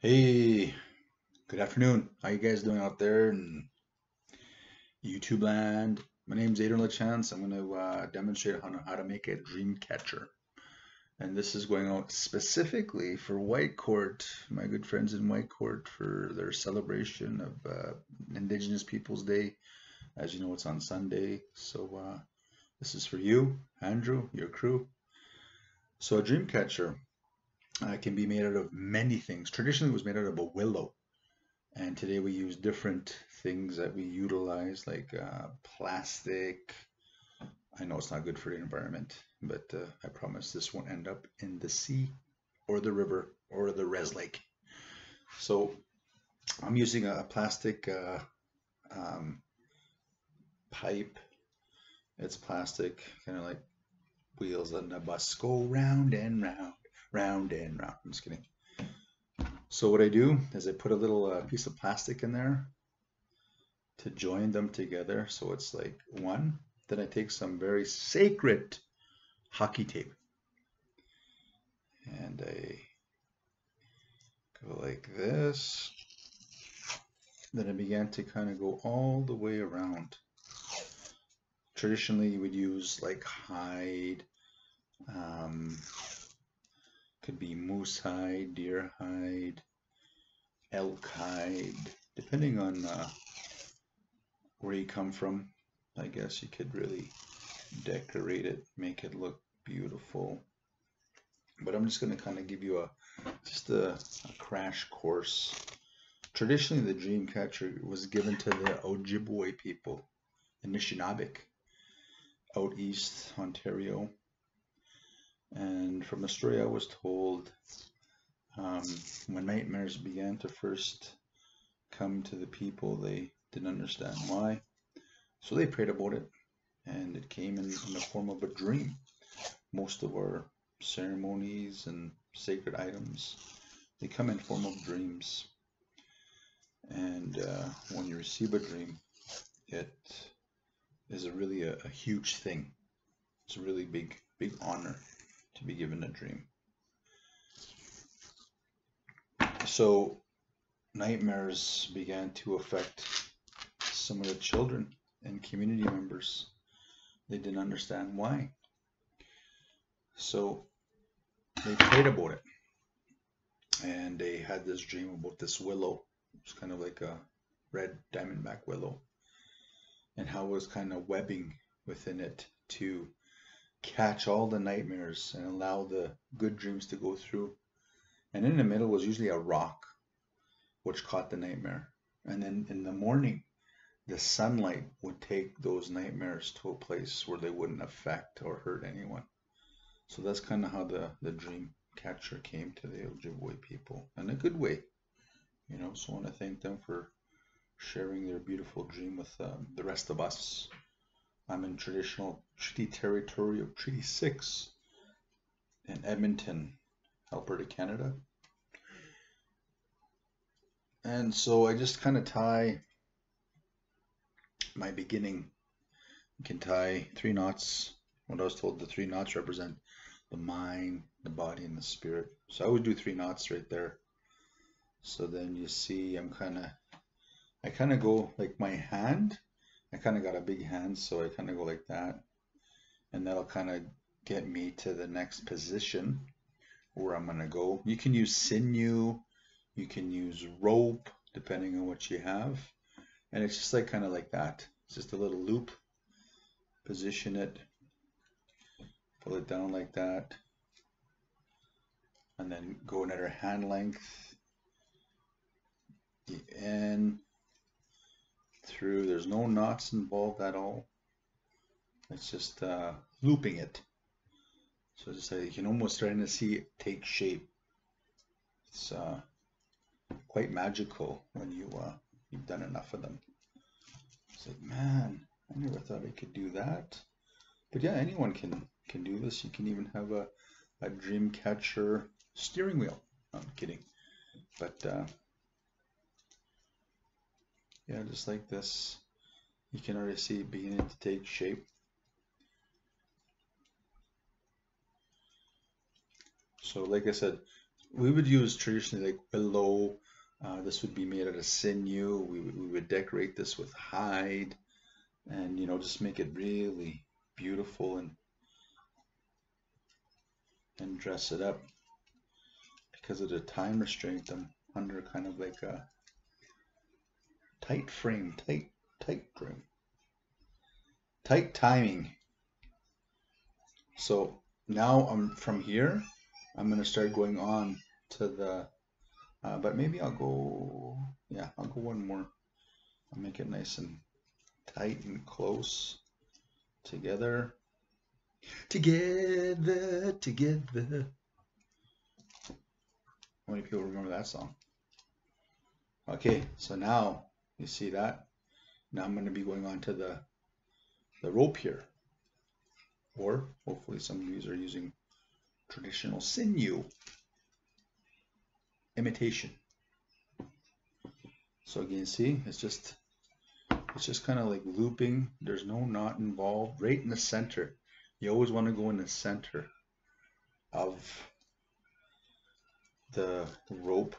Hey, good afternoon. How you guys doing out there in YouTube land? My name's Adrian LaChance. I'm going to demonstrate how to make a Dreamcatcher. And this is going out specifically for Whitecourt, my good friends in Whitecourt, for their celebration of Indigenous Peoples Day. As you know, it's on Sunday. So this is for you, Andrew, your crew. So a Dreamcatcher can be made out of many things. Traditionally, it was made out of a willow. And today we use different things that we utilize, like plastic. I know it's not good for the environment, but I promise this won't end up in the sea or the river or the res lake. So I'm using a plastic pipe. It's plastic, kind of like wheels on a bus go round and round, round and round. I'm just kidding. So what I do is I put a little piece of plastic in there to join them together, so it's like one. Then I take some very sacred hockey tape and I go like this. Then I began to kind of go all the way around. Traditionally you would use like hide, could be moose hide, deer hide, elk hide, depending on where you come from. I guess you could really decorate it, make it look beautiful. But I'm just going to kind of give you just a crash course. Traditionally, the Dreamcatcher was given to the Ojibwe people, Anishinaabe, out east Ontario. And from the story I was told, when nightmares began to first come to the people, they didn't understand why. So they prayed about it, and it came in the form of a dream. Most of our ceremonies and sacred items, they come in form of dreams. And when you receive a dream, it is really a huge thing. It's a really big honor to be given a dream. So nightmares began to affect some of the children and community members. They didn't understand why. So they prayed about it. And they had this dream about this willow. It's kind of like a red diamondback willow. And how it was kind of webbing within it to catch all the nightmares and allow the good dreams to go through. And in the middle was usually a rock which caught the nightmare. And then in the morning, the sunlight would take those nightmares to a place where they wouldn't affect or hurt anyone. So that's kind of how the dream catcher came to the Ojibwe people, in a good way, you know. So I want to thank them for sharing their beautiful dream with the rest of us. I'm in traditional treaty territory of Treaty 6 in Edmonton, Alberta, Canada. And so I just kind of tie my beginning. You can tie 3 knots. What I was told, the 3 knots represent the mind, the body, and the spirit. So I would do 3 knots right there. So then you see I kind of go like my hand. I kind of got a big hand, so I kind of go like that. And that'll kind of get me to the next position where I'm going to go. You can use sinew, you can use rope, depending on what you have. And it's just like kind of like that. It's just a little loop. Position it, pull it down like that, and then go another hand length in through. There's no knots involved at all. It's just looping it. So just you can almost starting to see it take shape. It's quite magical when you've done enough of them. It's like, man, I never thought I could do that. But yeah, anyone can do this. You can even have a Dreamcatcher steering wheel. No, I'm kidding. But yeah, just like this, you can already see it beginning to take shape. So like I said, we would use traditionally like willow. This would be made out of sinew. We would decorate this with hide and, just make it really beautiful and dress it up. Because of the time restraint, I'm under kind of like a tight frame, tight timing. So now from here, I'm going to start going on to the, but maybe I'll go one more. I'll make it nice and tight and close together. Together. How many people remember that song? Okay, so now you see that. Now I'm going to be going on to the rope here. Or hopefully some of these are using traditional sinew imitation. So again, see, it's just kind of like looping. There's no knot involved. Right in the center. You always want to go in the center of the rope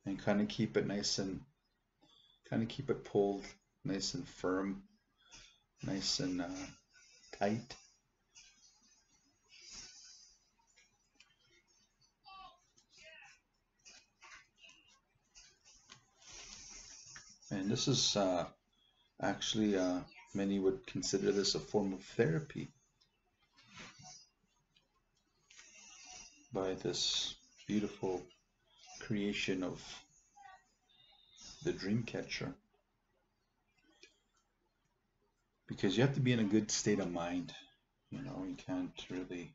and kind of keep it nice and keep it pulled nice and firm, nice and tight. And this is actually, many would consider this a form of therapy by this beautiful creation of the Dreamcatcher. Because you have to be in a good state of mind. You can't really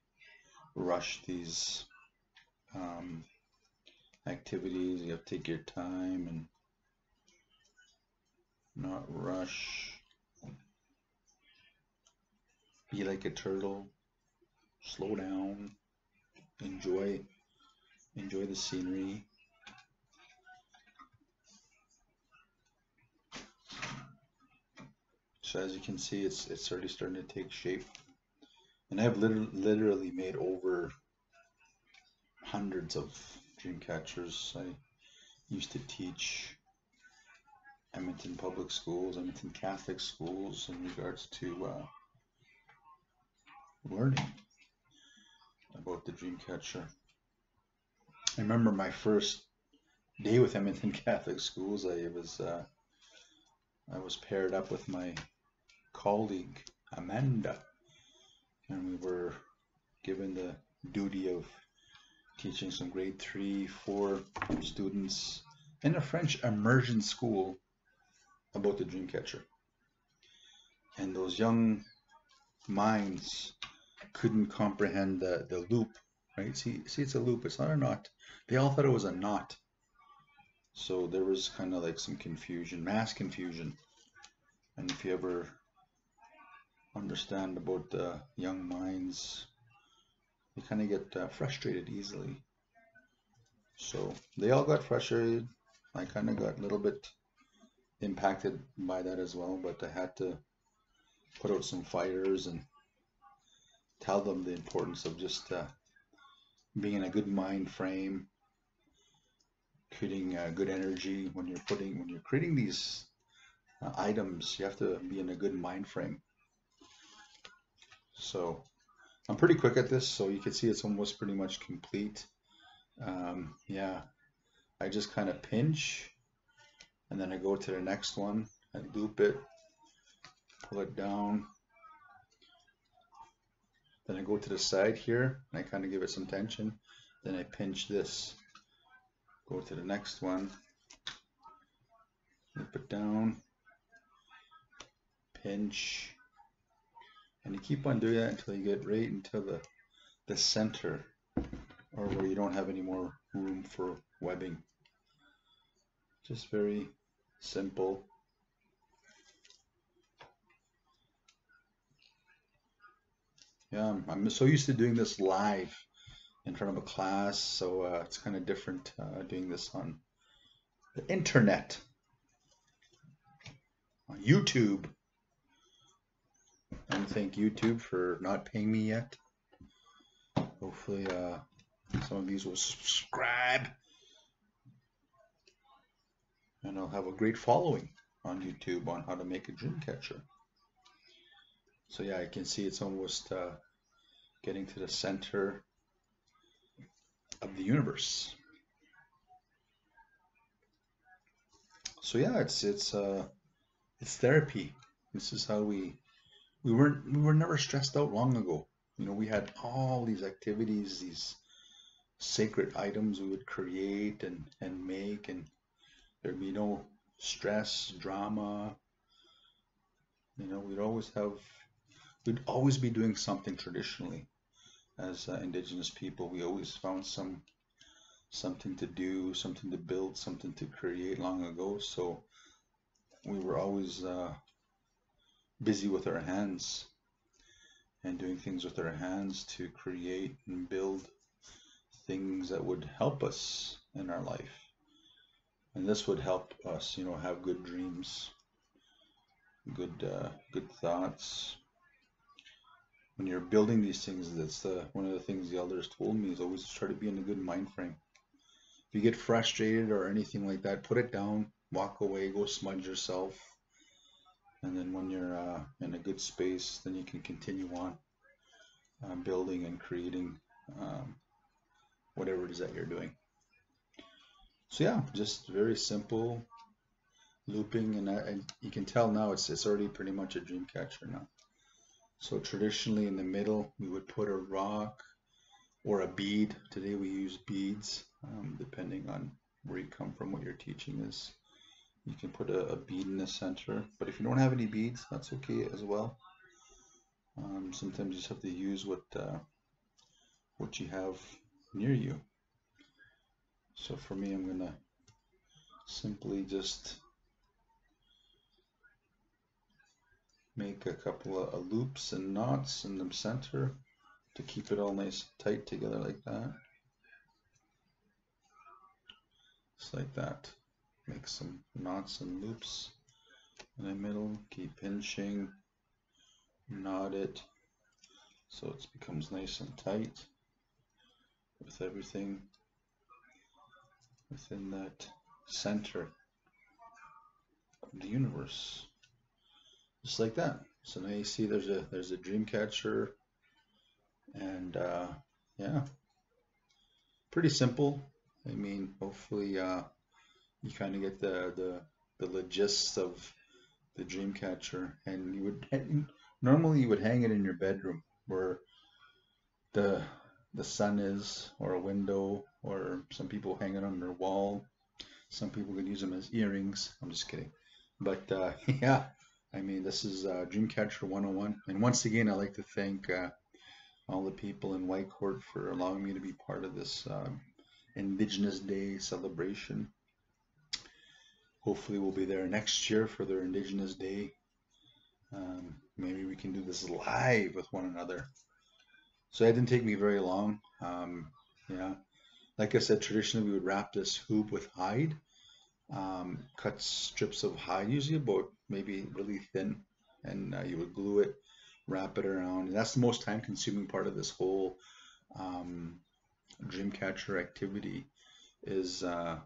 rush these activities. You have to take your time and not rush. Be like a turtle. Slow down. Enjoy the scenery. So as you can see, it's already starting to take shape. And I've literally made over hundreds of Dreamcatchers. I used to teach Edmonton public schools, Edmonton Catholic schools in regards to learning about the Dreamcatcher. I remember my first day with Edmonton Catholic schools. I was paired up with my colleague Amanda, and we were given the duty of teaching some grade 3, 4 students in a French immersion school about the Dreamcatcher. And those young minds couldn't comprehend the loop, right? See, it's a loop. It's not a knot. They all thought it was a knot. So there was kind of like some confusion, mass confusion. And if you ever understand about the young minds, they kind of get frustrated easily. So they all got frustrated. I kind of got a little bit impacted by that as well, but I had to put out some fires and tell them the importance of just being in a good mind frame, creating good energy. When you're creating these items, you have to be in a good mind frame. So I'm pretty quick at this, so you can see it's almost pretty much complete. Yeah, I just kind of pinch, and then I go to the next one, I loop it, pull it down, then I go to the side here, and I kind of give it some tension, then I pinch this, go to the next one, loop it down, pinch, and you keep on doing that until you get right into the center, or where you don't have any more room for webbing. Just very simple. Yeah, I'm so used to doing this live in front of a class, so it's kind of different doing this on the internet, on YouTube. And thank YouTube for not paying me yet. hopefully some of these will subscribe, and I'll have a great following on YouTube on how to make a dream catcher. So yeah, I can see it's almost getting to the center of the universe. So yeah, it's therapy. This is how we were never stressed out long ago. You know, we had all these activities, these sacred items we would create and make, and there'd be no stress, drama. You know, we'd always be doing something traditionally. As indigenous people, we always found something to do, something to build, something to create long ago. So we were always busy with our hands and doing things with our hands to create and build things that would help us in our life. And this would help us, you know, have good dreams, good thoughts. When you're building these things, that's one of the things the elders told me is always try to be in a good mind frame. If you get frustrated or anything like that, put it down, walk away, go smudge yourself, and then when you're in a good space, then you can continue on building and creating whatever it is that you're doing. So yeah, just very simple looping, and you can tell now it's already pretty much a dream catcher now. So traditionally in the middle we would put a rock or a bead. Today we use beads, depending on where you come from, what your teaching is. You can put a bead in the center, but if you don't have any beads, that's okay as well. Sometimes you just have to use what you have near you. So for me, I'm gonna simply just make a couple of loops and knots in the center to keep it all nice and tight together like that. Just like that. Make some knots and loops in the middle, keep pinching, knot it so it becomes nice and tight with everything within that center of the universe. Just like that. So now you see there's a dream catcher, and yeah, pretty simple. I mean, hopefully you kind of get the gist of the dream catcher, and normally you would hang it in your bedroom where the sun is, or a window, or some people hang it on their wall. Some people could use them as earrings. I'm just kidding. But yeah, I mean, this is Dreamcatcher 101. And once again, I'd like to thank all the people in Whitecourt for allowing me to be part of this Indigenous Day celebration. Hopefully we'll be there next year for their Indigenous Day. Maybe we can do this live with one another. So it didn't take me very long. Yeah, like I said, traditionally we would wrap this hoop with hide, cut strips of hide, usually about maybe really thin, and you would glue it, wrap it around. And that's the most time-consuming part of this whole Dreamcatcher activity is,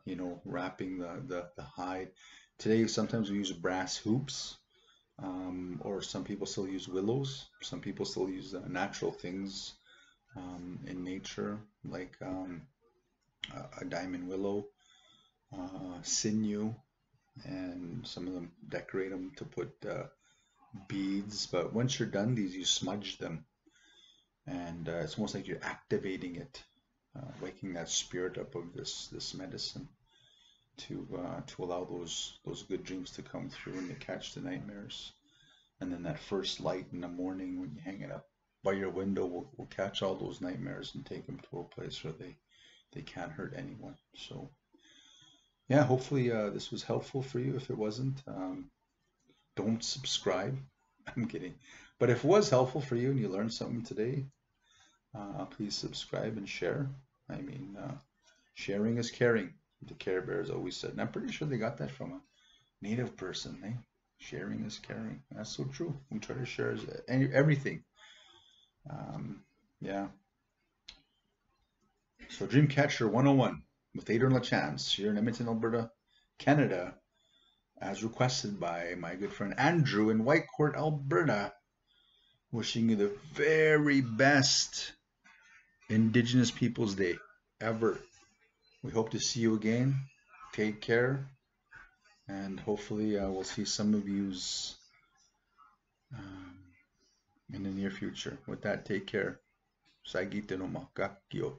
you know, wrapping the hide. Today, sometimes we use brass hoops. Or some people still use willows. Some people still use natural things in nature, like a diamond willow, sinew, and some of them decorate them to put beads. But once you're done these, you smudge them, and it's almost like you're activating it, waking that spirit up of this medicine to allow those good dreams to come through and to catch the nightmares. And then that first light in the morning when you hang it up by your window will catch all those nightmares and take them to a place where they can't hurt anyone. So yeah, hopefully this was helpful for you. If it wasn't, don't subscribe. I'm kidding. But if it was helpful for you and you learned something today, please subscribe and share. I mean, sharing is caring. The Care Bears always said, and I'm pretty sure they got that from a native person. Eh? Sharing is caring. That's so true. We try to share everything. Yeah. So Dreamcatcher 101 with Ader LaChance here in Edmonton, Alberta, Canada, as requested by my good friend Andrew in Whitecourt, Alberta. Wishing you the very best Indigenous Peoples Day ever. We hope to see you again. Take care. And hopefully we'll see some of yous in the near future. With that, take care. Saigite no makakyo.